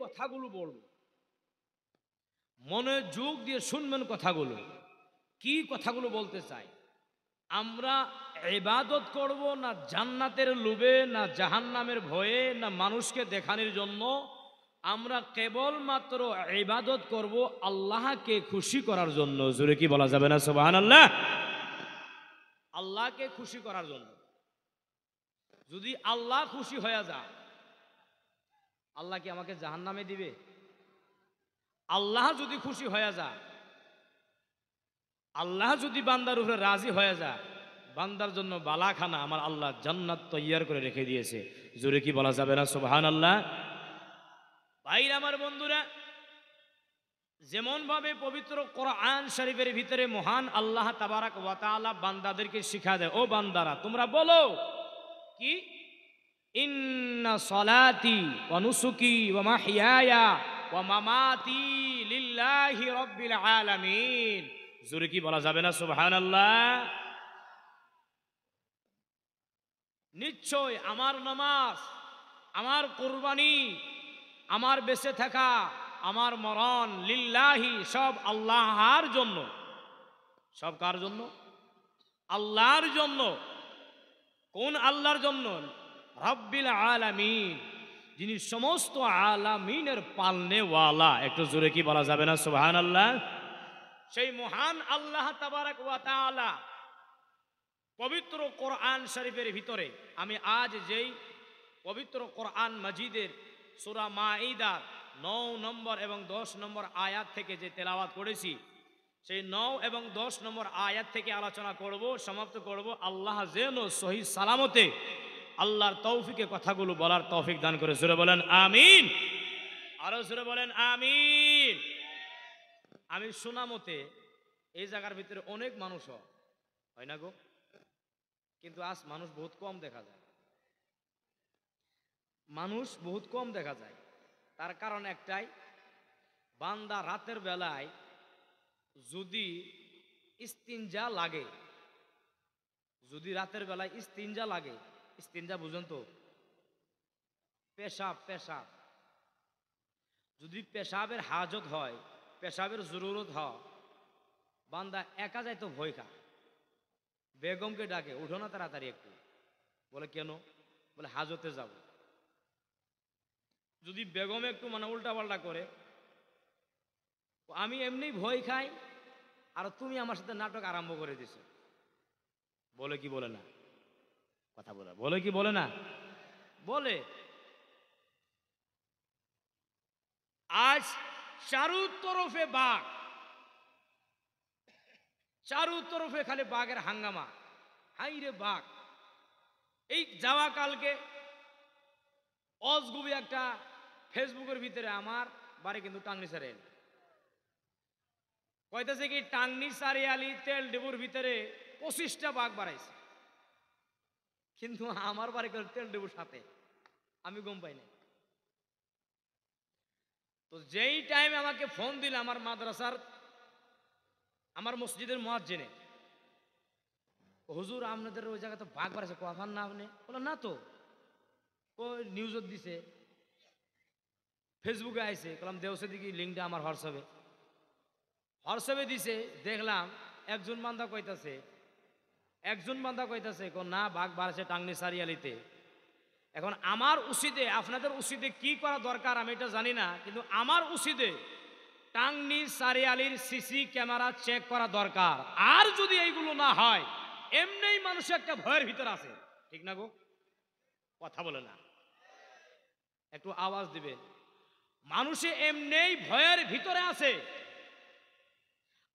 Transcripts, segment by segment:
কথাগুলো বলবো, মনে যোগ দিয়ে শুনবেন কথাগুলো। কি কথাগুলো বলতে চাই? আমরা ইবাদত করব না জান্নাতের লোভে, না জাহান্নামের ভয়ে, না মানুষকে দেখানোর জন্য? আমরা কেবলমাত্র ইবাদত করব আল্লাহকে খুশি করার জন্য। জোরে কি বলা যাবে না সুবহানাল্লাহ? আল্লাহকে খুশি করার জন্য। যদি আল্লাহ খুশি হয়ে যায়, আল্লাহ কি আমাকে জাহান্নামে দিবে? আল্লাহ যদি খুশি হয়ে যায়, আল্লাহ যদি বান্দার উপরে রাজি হয়ে যায়, বান্দার জন্য বালাখানা আমার আল্লাহ জান্নাত তৈয়ার করে রেখে দিয়েছে। জোরে কি বলা যাবে না সুবহানাল্লাহ? ভাইরা আমার, বন্ধুরা, যেমন ভাবে পবিত্র কোরআন শরীফের ভিতরে মহান আল্লাহ তাবারাক ওয়া তাআলা বান্দাদেরকে শিক্ষা দেয়, ও বান্দারা তোমরা বলো কি, ইন্না সলাতি ওয়া নুসুকি ওয়া মাহইয়ায়া ওয়া মামাতি লিল্লাহি রাব্বিল আলামিন। জোরে কি বলা যাবে না সুবহানাল্লাহ? নিশ্চয় আমার নামাজ, আমার কুরবানি, আমার বেঁচে থাকা, আমার মরণ লিল্লাহি, সব আল্লাহর জন্য। সব কার জন্য? আল্লাহর জন্য। কোন আল্লাহর জন্য? রাব্বিল আলামিন, যিনি সমস্ত আলামিনের পালনেওয়ালা। একটু জোরে কি বলা যাবে না সুবহানাল্লাহ? সেই মহান আল্লাহ তাবারাক ওয়া তাআলা পবিত্র কোরআন শরীফের ভিতরে, আমি আজ যেই পবিত্র কোরআন মাজিদের সূরা মাঈদা 9 নম্বর এবং 10 নম্বর আয়াত থেকে যে তেলাওয়াত করেছি, সেই 9 এবং 10 নম্বর আয়াত থেকে আলোচনা করব, সমাপ্ত করব। আল্লাহ যেন সহি সালামতে আল্লাহর তৌফিকে কথাগুলো বলার তৌফিক দান করে। জোরে বলেন আমিন। আরো জোরে বলেন আমিন। আমি শোনা মতে এই জায়গার ভিতরে অনেক মানুষ হয় না গো, কিন্তু আজ মানুষ বহুত কম দেখা যায়। মানুষ বহুত কম দেখা যায়। তার কারণ একটাই, বান্দা রাতের বেলায় যদি ইস্তিনজা লাগে, যদি রাতের বেলায় ইস্তিনজা লাগে, ইস্তিনজা বুঝেন তো? পেশাব, পেশাব। যদি পেশাবের হাজত হয়, পেশাবের জরুরত হয়, বান্দা একা যায় তো ভয় খা, বেগমকে ডাকে, উঠো না তাড়াতাড়ি একটু। বলে কেন? বলে হাজতে যাব। যদি বেগম একটু মানে উল্টা পাল্টা করে, আমি এমনি ভয় খাই আর তুমি আমার সাথে নাটক আরম্ভ করে দিছো। বলে কি বলে না? কথা বলে, বলে কি বলে না? বলে। আজ চারু তরফে বাঘ, চারু তরফে খালি বাঘের হাঙ্গামা। হাই রে বাঘ! এই যাওয়া কালকে অজগুবি একটা ফেসবুকের ভিতরে, আমার বাড়ি কিন্তু টাঙ্গনি সারিয়ালি, কইতেছে কি টাঙ্গনি সারিয়ালি তেল ডিবুর ভিতরে 25টা বাঘ বাড়াইছে, কিন্তু আমার বাড়ি তেল ডিবুর সাথে, আমি গম পাই না। তো যেই টাইমে আমাকে ফোন দিল আমার মাদ্রাসার, আমার মসজিদের মুয়াজ্জিনে, হুজুর আপনাদের ওই জায়গায় তো বাঘ বাড়াইছে, কখন না আপনি? বলে না তো, ওই নিউজত দিছে, ফেসবুকে আইছে। বললাম দেওসে দিকে লিঙ্কটা আমার হোয়াটসঅ্যাপে দিছে। দেখলাম একজন বান্দা কইতাছে, না বাঘ বাড়াছে টাঙ্গনি সারিয়ালিতে। এখন আমার উচিতে, আপনাদের উচিতে কি করা দরকার আমি এটা জানি না, কিন্তু আমার উচিতে টাঙ্গনি সারিয়ালির সিসি ক্যামেরা চেক করা দরকার। আর যদি এইগুলো না হয়, এমনিই মানুষ একটা ভয়ের ভিতর আছে। ঠিক না গো? কথা বলে না, একটু আওয়াজ দিবেন। মানুষে এমনিই ভয়ের ভিতরে আছে।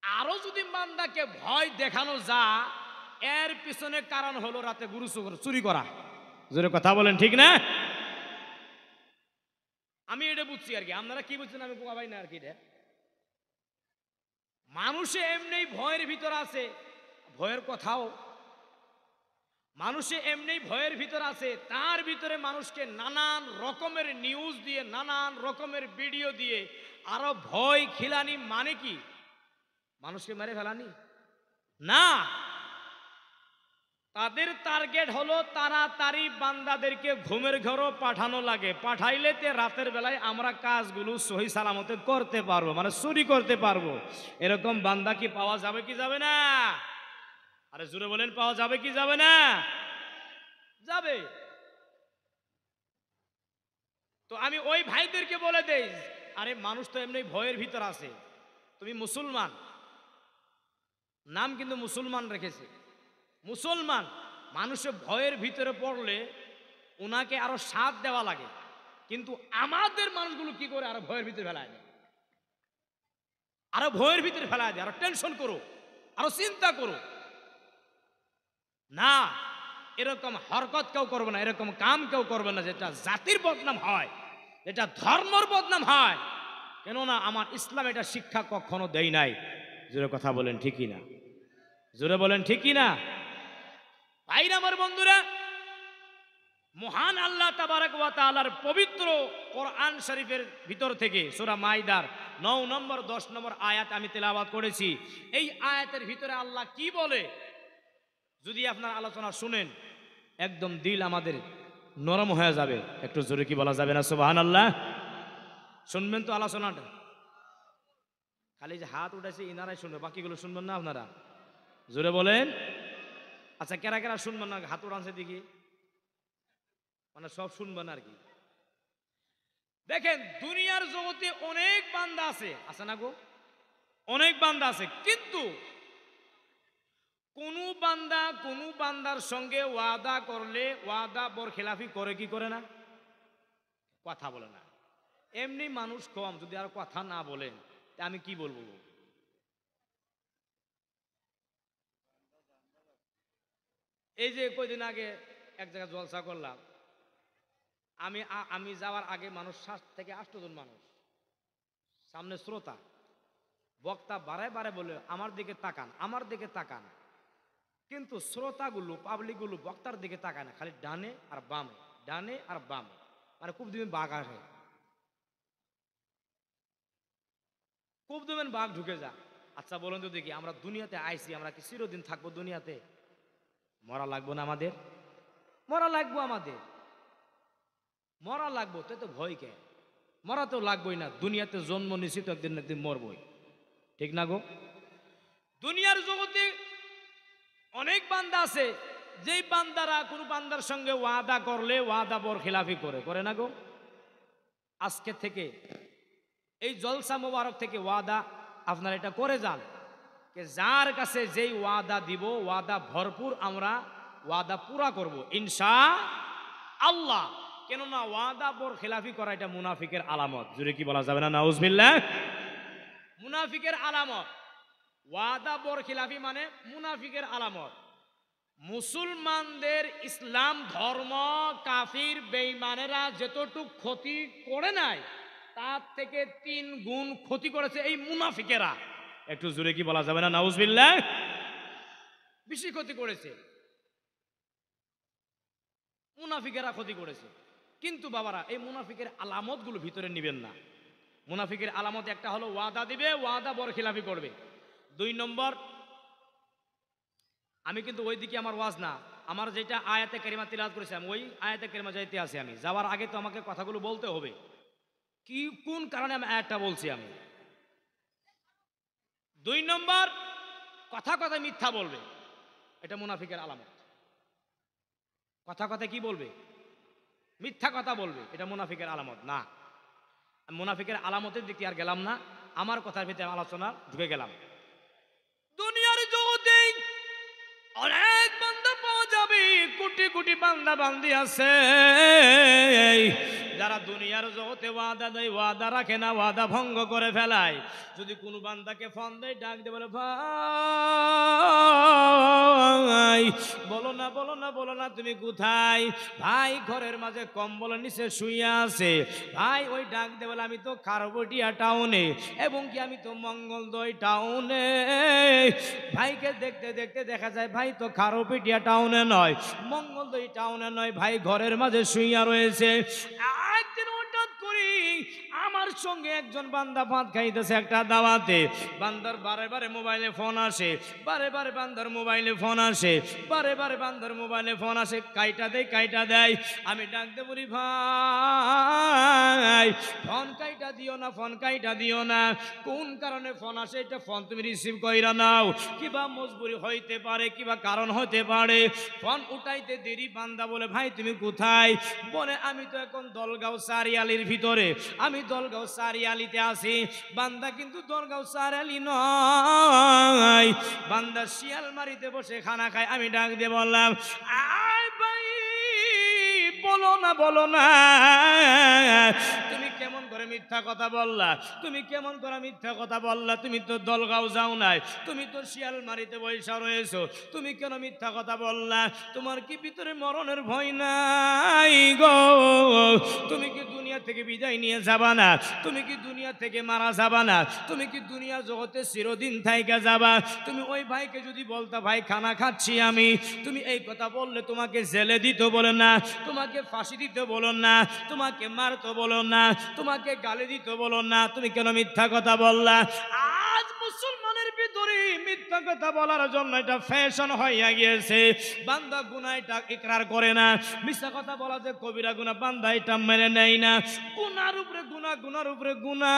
আরো যদি বান্দাকে ভয় দেখানো যায়, এর পিছনে কারণ হলো রাতে গরু চুরি করা। জোরে কথা বলেন, ঠিক না? আমি এটা বুঝছি আর কি, আপনারা কি বুঝছেন আমি ভাই না আর কি। মানুষে এমনি ভয়ের ভিতর আছে, ভয়ের কথাও মানুষে এমনি ভয়ের ভিতর আছে। তার ভিতরে মানুষকে নানান রকমের নিউজ দিয়ে, নানান রকমের ভিডিও দিয়ে আরো ভয় খিলানি। মানে কি? মানুষকে মেরে ফেলানি না। তাদের টার্গেট হলো তাড়াতাড়ি বান্দাদেরকে ঘুমের ঘরও পাঠানো লাগে, পাঠাইলে তে রাতের বেলায় আমরা কাজগুলো সহি সালামতে করতে পারবো, মানে চুরি করতে পারবো। এরকম বান্দা কি পাওয়া যাবে কি যাবে না? আরে জোরে বলেন, পাওয়া যাবে কি যাবে না? যাবে। তো আমি ওই ভাইদেরকে বলে দেই, আরে মানুষ তো এমনি ভয়ের ভিতর আছে, তুমি মুসলমান, নাম কিন্তু মুসলমান রেখেছে, মুসলমান। মানুষের ভয়ের ভিতরে পড়লে ওনাকে আরো সাথ দেওয়া লাগে, কিন্তু আমাদের মানুষগুলো কি করে আরো ভয়ের ভিতরে ফেলায় দেয়, আরো ভয়ের ভিতরে ফেলায় দেয়, আরো টেনশন করো, আরো চিন্তা করো না। এরকম হরকত কেউ করবে না, এরকম কাম কেউ করবে না যেটা জাতির বদনাম হয়, যেটা ধর্মর বদনাম হয়। কেননা আমার ইসলাম এটা শিক্ষা কখনো দেয় নাই। জোরে কথা বলেন ঠিকই না? জোরে বলেন ঠিকই না? ভাইরা আমার, বন্ধুরা, মহান আল্লাহ তাবারক ওয়া তাআলার পবিত্র কোরআন শরীফের ভিতর থেকে সূরা মাইদার 9 নম্বর 10 নম্বর আয়াত আমি তেলাওয়াত করেছি। এই আয়াতের ভিতরে আল্লাহ কি বলে যদি আপনার আলোচনা শুনেন, একদম দিল আমাদের নরম হয়ে যাবে। একটু জোরে কি বলা যাবে না সুবহানাল্লাহ? শুনবেন তো আলোচনাটা? খালি যে হাত উঠেছে ইনারাই শুনবে, বাকিগুলো শুনবেন না আপনারা? জোরে বলেন। আচ্ছা, কেরা কেরা শুনবেন না হাত উঠানছে দেখি, মানে সব শুনবেন আর কি। দেখেন, দুনিয়ার জগতে অনেক বান্দা আছে, আছে না গো? অনেক বান্দা আছে, কিন্তু কোন বান্দার সঙ্গে ওয়াদা করলে ওয়াদা বরখেলাফি করে কি করে না? কথা বলে না। এমনি মানুষ কম, যদি আর কথা না বলেন তা আমি কি বলবো? এই যে কয়দিন আগে এক জায়গায় জলসা করলাম, আমি যাওয়ার আগে মানুষ 7 থেকে 8 জন মানুষ সামনে, শ্রোতা, বক্তা বারে বারে বলে আমার দিকে তাকান, আমার দিকে তাকান, কিন্তু শ্রোতাগুলো, পাবলিকগুলো বক্তার দিকে তাকায় না, খালি ডানে আর বামে, ডানে আর বামে, মানে খুব দিবেন বাঘ আসে, খুব দিবেন বাঘ ঢুকে যা। আচ্ছা বলেন তো দেখি, আমরা দুনিয়াতে আইছি, আমরা কি চিরদিন থাকবো দুনিয়াতে? মরা লাগবো না আমাদের? মরা লাগবো আমাদের, মরা লাগবো, তাই তো ভয় কে? মরা তো লাগবোই না, দুনিয়াতে জন্ম নিশ্চিত একদিন না একদিন মরবই, ঠিক না গো? দুনিয়ার জগতে অনেক বান্দা আছে, যেই বান্দারা কোন বান্দার সঙ্গে ওয়াদা করলে ওয়াদা বরখিলাফি করে না গো? আজকে থেকে এই জলসা মোবারক থেকে ওয়াদা আপনারা এটা করে যান, যার কাছে যেই ওয়াদা দিব ওয়াদা ভরপুর আমরা ওয়াদা পুরা করব ইনশাআল্লাহ। কেননা ওয়াদা বরখিলাফি করা এটা মুনাফিকের আলামত। জুড়ে কি বলা যাবে না? নাউজুবিল্লাহ। মুনাফিকের আলামত, ওয়াদা বরখিলাফি মানে মুনাফিকের আলামত। মুসলমানদের ইসলাম ধর্ম কাফির বেঈমানেরা যতটুকু ক্ষতি করে নাই, তার থেকে 3 গুণ ক্ষতি করেছে এই মুনাফিকেরা। একটু জোরে কি বলা যাবে না? নাউজুবিল্লাহ। বেশি ক্ষতি করেছে, মুনাফিকেরা ক্ষতি করেছে। কিন্তু বাবারা, এই মুনাফিকের আলামতগুলো ভিতরে নেবেন না। মুনাফিকের আলামত একটা হলো ওয়াদা দিবে, ওয়াদা বরখিলাফি করবে। 2 নম্বর, আমি কিন্তু ওই দিকে আমার ওয়াজ না, আমার যেটা আয়াতে কারিমা তিলাওয়াত করেছিলাম ওই আয়াতে কারিমা যাইতে আছি আমি। যাওয়ার আগে তো আমাকে কথাগুলো বলতে হবে, কি কোন কারণে আমি আয়াতটা বলছি আমি। 2 নম্বর, কথা কথা মিথ্যা বলবে, এটা মুনাফিকের আলামত। কথা কথা কি বলবে? মিথ্যা কথা বলবে, এটা মুনাফিকের আলামত না। মুনাফিকের আলামতের দিকে আর গেলাম না, আমার কথার ভিতরে আলোচনা ঢুকে গেলাম। দুনিয়ার জগতে অনেক বান্দা পাওয়া যাবে, কোটি কোটি বান্দা বান্দি আছে যারা দুনিয়ার জগতে ওয়াদা দেয়, ওয়াদা রাখে না, ওয়াদা ভঙ্গ করে ফেলায়। যদি কোনো বান্দাকে ফোন দেয়, ডাক দিয়ে বলে ভাই বলো না বলো না বলো না তুমি কোথায়? ভাই ঘরের মাঝে কম্বলের নিচে শুয়ে আছে। ভাই ওই ডাক দিয়ে বলে আমি তো খারবটিয়া টাউনে, এবং কি আমি তো মঙ্গলদৈ টাউনে। ভাইকে দেখতে দেখতে দেখা যায় ভাই তো খারবটিয়া টাউনে নয়, মঙ্গলদৈ টাউনে নয়, ভাই ঘরের মাঝে শুইয়া রয়েছে। একদিন হঠাৎ করি আমার সঙ্গে একজন বান্দা ভাত খাইতেছে একটা দাওয়াতে, বান্দার বারে বারে মোবাইলে ফোন আসে, বারে বারে বান্দার মোবাইলে ফোন আসে, বারে বারে বান্দার মোবাইলে ফোন আসে, কাইটা দেয়। আমি ডাকতে বলি, ভাই ফোন কাইটা দিও না, ফোন কাইটা দিও না। কোন কারণে ফোন আসে এটা ফোন তুমি রিসিভ কইরা নাও, কিবা মজবুরি হইতে পারে, কিবা কারণ হতে পারে। ফোন উঠাইতে দেরি, বান্দা বলে, ভাই তুমি কোথায়? বলে, আমি তো এখন দলগাঁও সারিয়ালির ভিতরে, আমি দলগাঁও সারিয়ালিতে আছি। বান্দা কিন্তু দলগাঁও সারিয়ালি নয়, বান্দা শিয়ালমারিতে বসে খানা খায়। আমি ডাক দিয়ে বললাম, আয় ভাই বলো না, তুমি কেমন করে মিথ্যা কথা বললা, তুমি কেমন করে মিথ্যা কথা বললা? তুমি তো দলগাঁও যাও নাই, তুমি তো শিয়ালমারিতে বৈশা রয়েছো, তুমি কেন মিথ্যা কথা বললা? তোমার কি ভিতরে মরণের ভয় নাই গো? তুমি কি দুনিয়া থেকে বিদায় নিয়ে যাবা না? তুমি কি দুনিয়া থেকে মারা যাবা না? তুমি কি দুনিয়া জগতে চিরদিন থাইকা যাবা? তুমি ওই ভাইকে যদি বলতা, ভাই খানা খাচ্ছি আমি, তুমি এই কথা বললে তোমাকে জেলে দিতে বলো না, তোমাকে ফাঁসি দিতে বলো না, তোমাকে মারতে বলো না, তোমাকে গালি দিতে বলো না, তুমি কেন মিথ্যা কথা বললা? আজ মুসলমানের ভিতরে মিথ্যা কথা বলার জন্য এটা ফ্যাশন হইয়া গিয়েছে। বান্দা গুনাহ এটা ইকরার করে না, মিথ্যা কথা বলা যে কবিরা গুনাহ, বান্দা এটা মেনে নেয় না। গুনার উপরে গুনাহ, গুনার উপরে গুনাহ,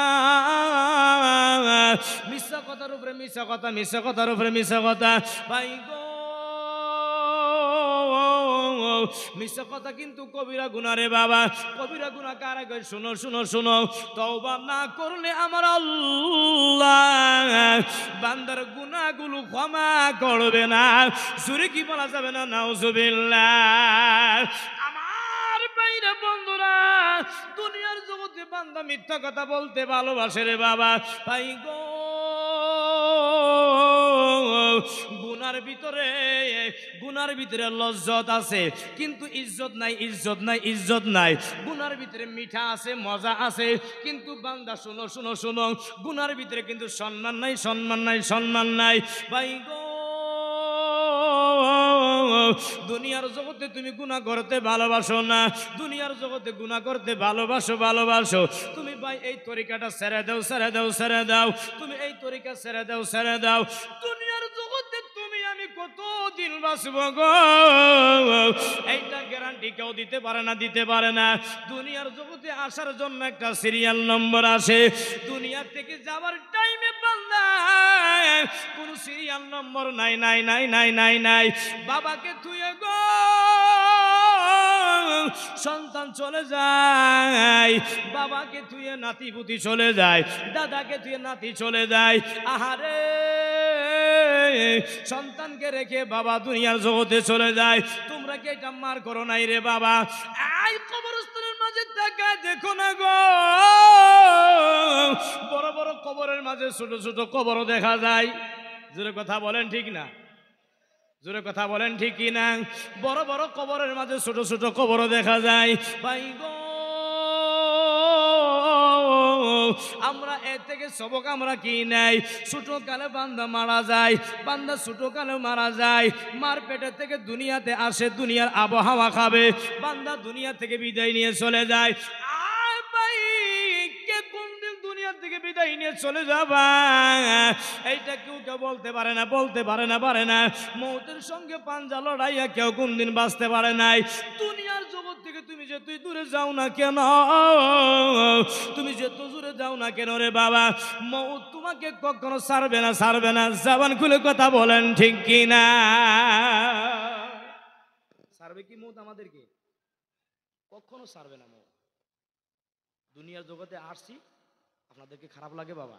মিথ্যা কথার উপরে মিথ্যা কথা, মিথ্যা কথার উপরে মিথ্যা কথা। ভাই গো, মিথ্যা কথা কিন্তু কবিরা গুনাহ রে বাবা। কবিরা গুনাহ কারা কয়? শুনো শুনো শুনো, তওবা না করলে আমার আল্লাহ বান্দার গুনাহগুলো ক্ষমা করবে না। জোরে কি বলা যাবে না? নাউজুবিল্লাহ। আমার বাইরে বন্ধুরা, দুনিয়ার জগতে বান্দা মিথ্যা কথা বলতে ভালোবাসে রে বাবা। ভাই গো, গুনার ভিতরে লজ্জত আছে, কিন্তু ইজ্জত নাই, ইজ্জত নাই, ইজ্জত নাই। গুনার ভিতরে মিঠা আছে, মজা আছে, কিন্তু বান্দা শুনো শুনো শুনো, গুনার ভিতরে কিন্তু সম্মান নাই, সম্মান নাই, সম্মান নাই। ভাই গো, দুনিয়ার জগতে তুমি গুনাহ করতে ভালোবাসো না, দুনিয়ার জগতে গুনাহ করতে ভালোবাসো। তুমি ভাই এই তরিকাটা ছেড়ে দাও, ছেড়ে দাও, ছেড়ে দাও। তুমি এই তরিকা ছেড়ে দাও, ছেড়ে দাও। দুনিয়ার জগতে তুমি আমি কতদিন বাঁচবো গো, এইটা গ্যারান্টি কেউ দিতে পারে না, দিতে পারে না। দুনিয়ার জগতে আসার জন্য একটা সিরিয়াল নম্বর আসে, দুনিয়া থেকে যাওয়ার টাইমে বান্দা কোনো সিরিয়াল নম্বর নাই, নাই, নাই, নাই, নাই, নাই। বাবাকে থুয়ে গো সন্তান চলে যায়, বাবাকে থুয়ে নাতি পুতি চলে যায়, দাদাকে থুয়ে নাতি চলে যায়। আহারে, সন্তানকে রেখে বাবা দুনিয়ার জগতে চলে যায়। তোমরা কি এটা মার করো নাই রে বাবা? এই কবরস্থানের মাঝে তাকায় দেখো না গো, বড় বড় কবরের মাঝে ছোট ছোট কবরও দেখা যায়। জোরে কথা বলেন ঠিক না? জোরে কথা বলেন ঠিক কি না? বড় বড় কবরের মাঝে ছোট ছোট কবরও দেখা যায়। ভাই গো, আমরা এর থেকে সবক আমরা কি নাই? ছোট কালে বান্দা মারা যায়, বান্দা ছোট কালে মারা যায়, মার পেটের থেকে দুনিয়াতে আসে, দুনিয়ার আবহাওয়া খাবে, বান্দা দুনিয়া থেকে বিদায় নিয়ে চলে যায়। আয় ভাই, কে কোন দিন দুনিয়া থেকে বিদায় নিয়ে চলে যাবা, এইটা কেউ কেউ বলতে পারে না, বলতে পারে না, পারে না। মৌতের সঙ্গে পাঞ্জা লড়াইয়া কেউ কোন দিন বাঁচতে পারে নাই। দুনিয়ার জগৎ থেকে তুমি যে তুই দূরে যাও না কেন, তুমি যে তো দূরে যাও না কেন রে বাবা, মৌত তোমাকে কখনো ছাড়বে না, ছাড়বে না। জবান খুলে কথা বলেন ঠিক কি না? ছাড়বে কি মৌত আমাদেরকে? কখনো ছাড়বে না মৌত। দুনিয়ার জগতে আসছি, আপনাদেরকে খারাপ লাগে বাবা?